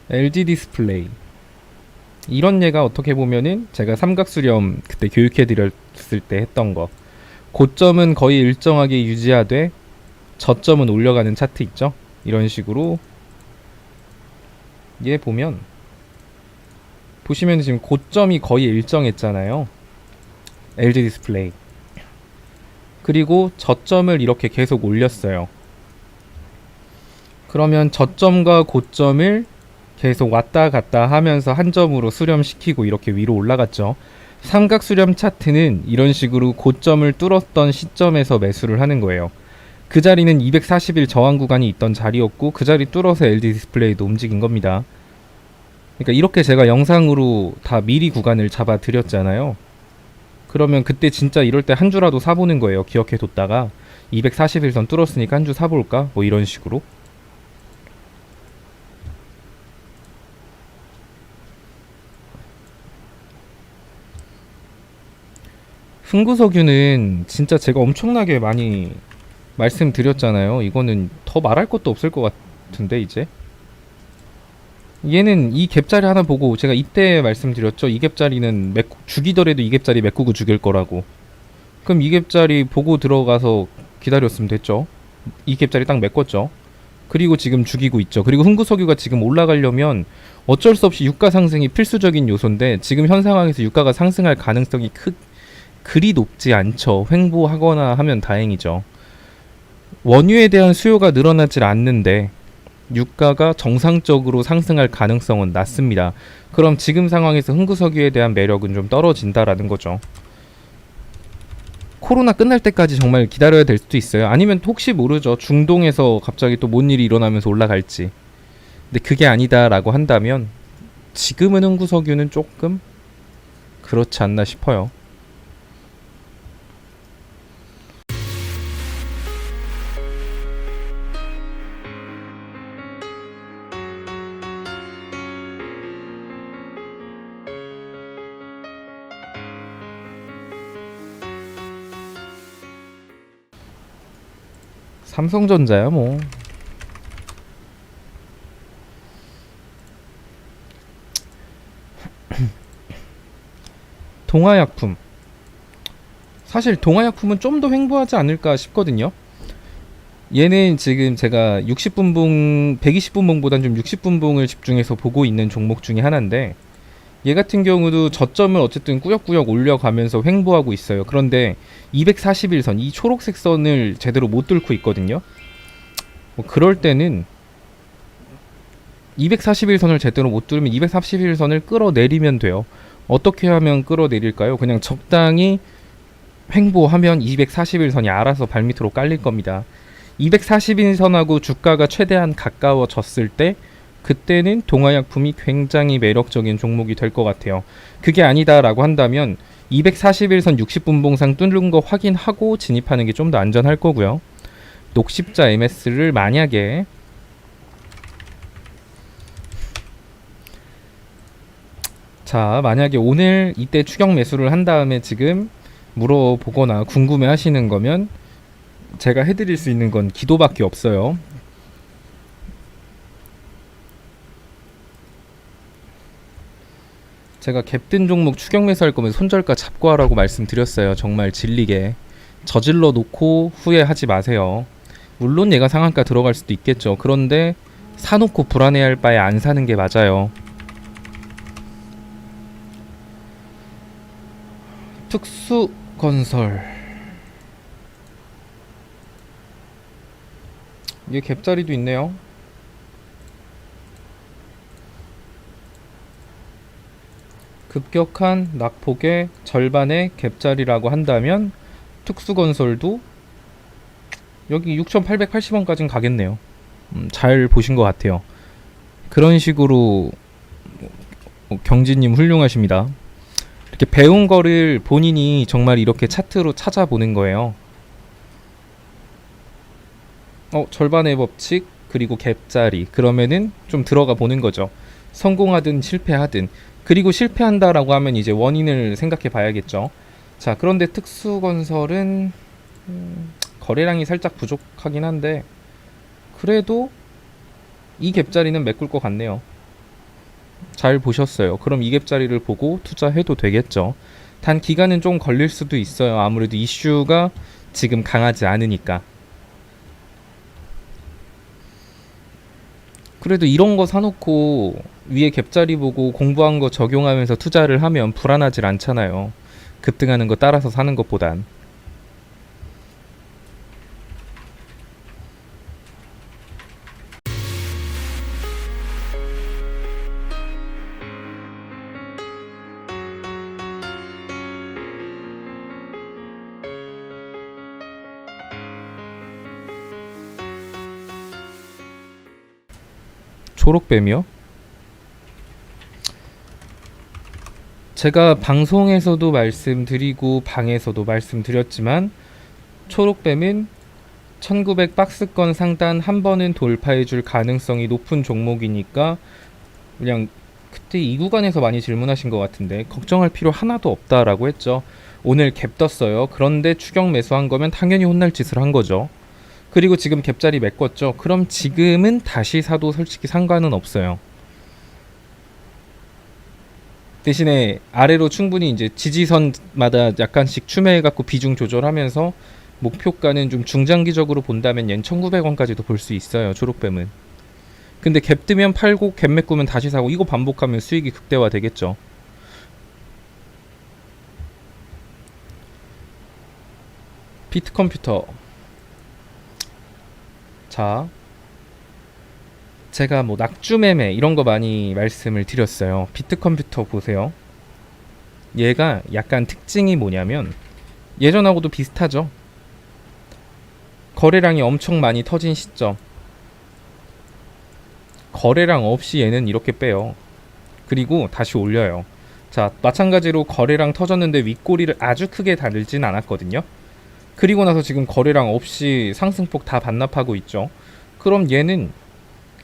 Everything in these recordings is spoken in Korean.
LG 디스플레이. 이런 예가 어떻게 보면은 제가 삼각수렴 그때 교육해드렸을 때 했던 거. 고점은 거의 일정하게 유지하되 저점은 올려가는 차트 있죠. 이런 식으로 얘 보시면 지금 고점이 거의 일정했잖아요. LG 디스플레이. 그리고 저점을 이렇게 계속 올렸어요. 그러면 저점과 고점을 계속 왔다 갔다 하면서 한 점으로 수렴시키고 이렇게 위로 올라갔죠. 삼각 수렴 차트는 이런 식으로 고점을 뚫었던 시점에서 매수를 하는 거예요. 그 자리는 240일 저항 구간이 있던 자리였고 그 자리 뚫어서 LG 디스플레이도 움직인 겁니다. 그러니까 이렇게 제가 영상으로 다 미리 구간을 잡아 드렸잖아요. 그러면 그때 진짜 이럴 때 한 주라도 사보는 거예요. 기억해 뒀다가 241선 뚫었으니까 한 주 사볼까? 뭐 이런 식으로. 흥구석유는 진짜 제가 엄청나게 많이 말씀드렸잖아요. 이거는 더 말할 것도 없을 것 같은데 이제. 얘는 이 갭자리 하나 보고 제가 이때 말씀드렸죠. 이 갭자리는 죽이더라도 이 갭자리 메꾸고 죽일 거라고. 그럼 이 갭자리 보고 들어가서 기다렸으면 됐죠. 이 갭자리 딱 메꿨죠. 그리고 지금 죽이고 있죠. 그리고 흥구석유가 지금 올라가려면 어쩔 수 없이 유가 상승이 필수적인 요소인데 지금 현 상황에서 유가가 상승할 가능성이 그리 높지 않죠. 횡보하거나 하면 다행이죠. 원유에 대한 수요가 늘어나질 않는데 유가가 정상적으로 상승할 가능성은 낮습니다. 그럼 지금 상황에서 흥구석유에 대한 매력은 좀 떨어진다라는 거죠. 코로나 끝날 때까지 정말 기다려야 될 수도 있어요. 아니면 혹시 모르죠. 중동에서 갑자기 또 뭔 일이 일어나면서 올라갈지. 근데 그게 아니다라고 한다면 지금은 흥구석유는 조금 그렇지 않나 싶어요. 삼성전자야 뭐. 동아약품. 사실 동아약품은 좀 더 횡보하지 않을까 싶거든요. 얘는 지금 제가 60분봉, 120분봉보단 좀 60분봉을 집중해서 보고 있는 종목 중에 하나인데 얘 같은 경우도 저점을 어쨌든 꾸역꾸역 올려가면서 횡보하고 있어요. 그런데 241선, 이 초록색 선을 제대로 못 뚫고 있거든요. 뭐 그럴 때는 241선을 제대로 못 뚫으면 241선을 끌어내리면 돼요. 어떻게 하면 끌어내릴까요? 그냥 적당히 횡보하면 241선이 알아서 발밑으로 깔릴 겁니다. 241선하고 주가가 최대한 가까워졌을 때 그때는 동아약품이 굉장히 매력적인 종목이 될 것 같아요. 그게 아니다라고 한다면 241선 60분봉상 뚫는 거 확인하고 진입하는 게 좀 더 안전할 거고요. 녹십자 MS를 만약에 오늘 이때 추격 매수를 한 다음에 지금 물어보거나 궁금해 하시는 거면 제가 해드릴 수 있는 건 기도밖에 없어요. 제가 갭든 종목 추격 매수할 거면 손절가 잡고 하라고 말씀드렸어요. 정말 질리게. 저질러 놓고 후회하지 마세요. 물론 얘가 상한가 들어갈 수도 있겠죠. 그런데 사놓고 불안해할 바에 안 사는 게 맞아요. 특수건설. 이게 갭자리도 있네요. 급격한 낙폭의 절반의 갭자리라고 한다면 특수건설도 여기 6,880원까지는 가겠네요. 잘 보신 것 같아요. 그런 식으로 경진님 훌륭하십니다. 이렇게 배운 거를 본인이 정말 이렇게 차트로 찾아보는 거예요. 절반의 법칙 그리고 갭자리 그러면은 좀 들어가 보는 거죠. 성공하든 실패하든. 그리고 실패한다라고 하면 이제 원인을 생각해 봐야겠죠. 자, 그런데 특수건설은 거래량이 살짝 부족하긴 한데 그래도 이 갭자리는 메꿀 것 같네요. 잘 보셨어요. 그럼 이갭자리를 보고 투자해도 되겠죠. 단 기간은 좀 걸릴 수도 있어요. 아무래도 이슈가 지금 강하지 않으니까. 그래도 이런 거 사놓고 위에 갭자리 보고 공부한 거 적용하면서 투자를 하면 불안하질 않잖아요. 급등하는 거 따라서 사는 것보단. 초록뱀이요? 제가 방송에서도 말씀드리고 방에서도 말씀드렸지만 초록뱀은 1900 박스권 상단 한 번은 돌파해줄 가능성이 높은 종목이니까 그냥 그때 이 구간에서 많이 질문하신 것 같은데 걱정할 필요 하나도 없다라고 했죠. 오늘 갭 떴어요. 그런데 추격 매수한 거면 당연히 혼날 짓을 한 거죠. 그리고 지금 갭자리 메꿨죠. 그럼 지금은 다시 사도 솔직히 상관은 없어요. 대신에 아래로 충분히 이제 지지선마다 약간씩 추매해갖고 비중 조절하면서 목표가는 좀 중장기적으로 본다면 yen 1900원까지도 볼 수 있어요. 초록뱀은. 근데 갭 뜨면 팔고 갭 메꾸면 다시 사고 이거 반복하면 수익이 극대화 되겠죠. 비트컴퓨터. 자, 제가 뭐 낙주매매 이런 거 많이 말씀을 드렸어요. 비트컴퓨터 보세요. 얘가 약간 특징이 뭐냐면 예전하고도 비슷하죠. 거래량이 엄청 많이 터진 시점. 거래량 없이 얘는 이렇게 빼요. 그리고 다시 올려요. 자, 마찬가지로 거래량 터졌는데 윗꼬리를 아주 크게 달진 않았거든요. 그리고 나서 지금 거래량 없이 상승폭 다 반납하고 있죠. 그럼 얘는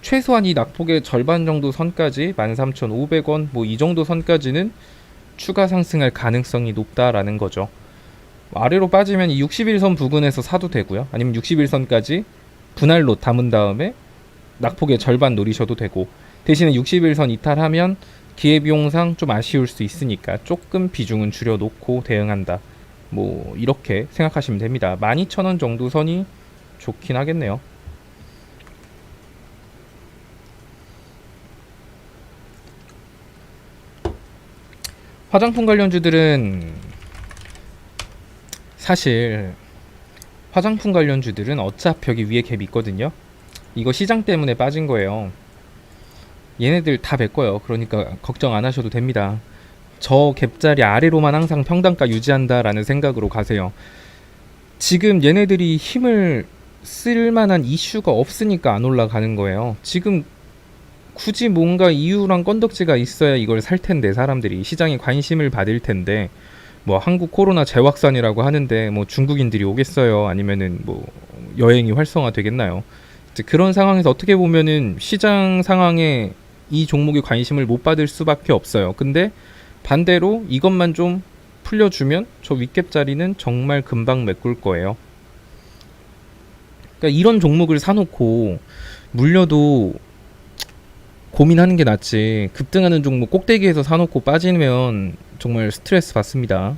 최소한 이 낙폭의 절반 정도 선까지 13,500원 뭐 이 정도 선까지는 추가 상승할 가능성이 높다라는 거죠. 아래로 빠지면 이 61선 부근에서 사도 되고요. 아니면 61선까지 분할로 담은 다음에 낙폭의 절반 노리셔도 되고, 대신에 61선 이탈하면 기회비용상 좀 아쉬울 수 있으니까 조금 비중은 줄여놓고 대응한다. 뭐 이렇게 생각하시면 됩니다. 12,000원 정도 선이 좋긴 하겠네요. 화장품 관련주들은 사실 화장품 관련주들은 어차피 여기 위에 갭이 있거든요. 이거 시장 때문에 빠진 거예요. 얘네들 다 메꿔요. 그러니까 걱정 안 하셔도 됩니다. 저 갭자리 아래로만 항상 평단가 유지한다라는 생각으로 가세요. 지금 얘네들이 힘을 쓸 만한 이슈가 없으니까 안 올라가는 거예요. 지금 굳이 뭔가 이유랑 건덕지가 있어야 이걸 살 텐데, 사람들이 시장에 관심을 받을 텐데, 뭐 한국 코로나 재확산이라고 하는데 뭐 중국인들이 오겠어요? 아니면은 뭐 여행이 활성화 되겠나요? 그런 상황에서 어떻게 보면은 시장 상황에 이 종목에 관심을 못 받을 수밖에 없어요. 근데 반대로 이것만 좀 풀려주면 저 윗갭 자리는 정말 금방 메꿀 거예요. 그러니까 이런 종목을 사놓고 물려도 고민하는 게 낫지, 급등하는 종목 꼭대기에서 사놓고 빠지면 정말 스트레스 받습니다.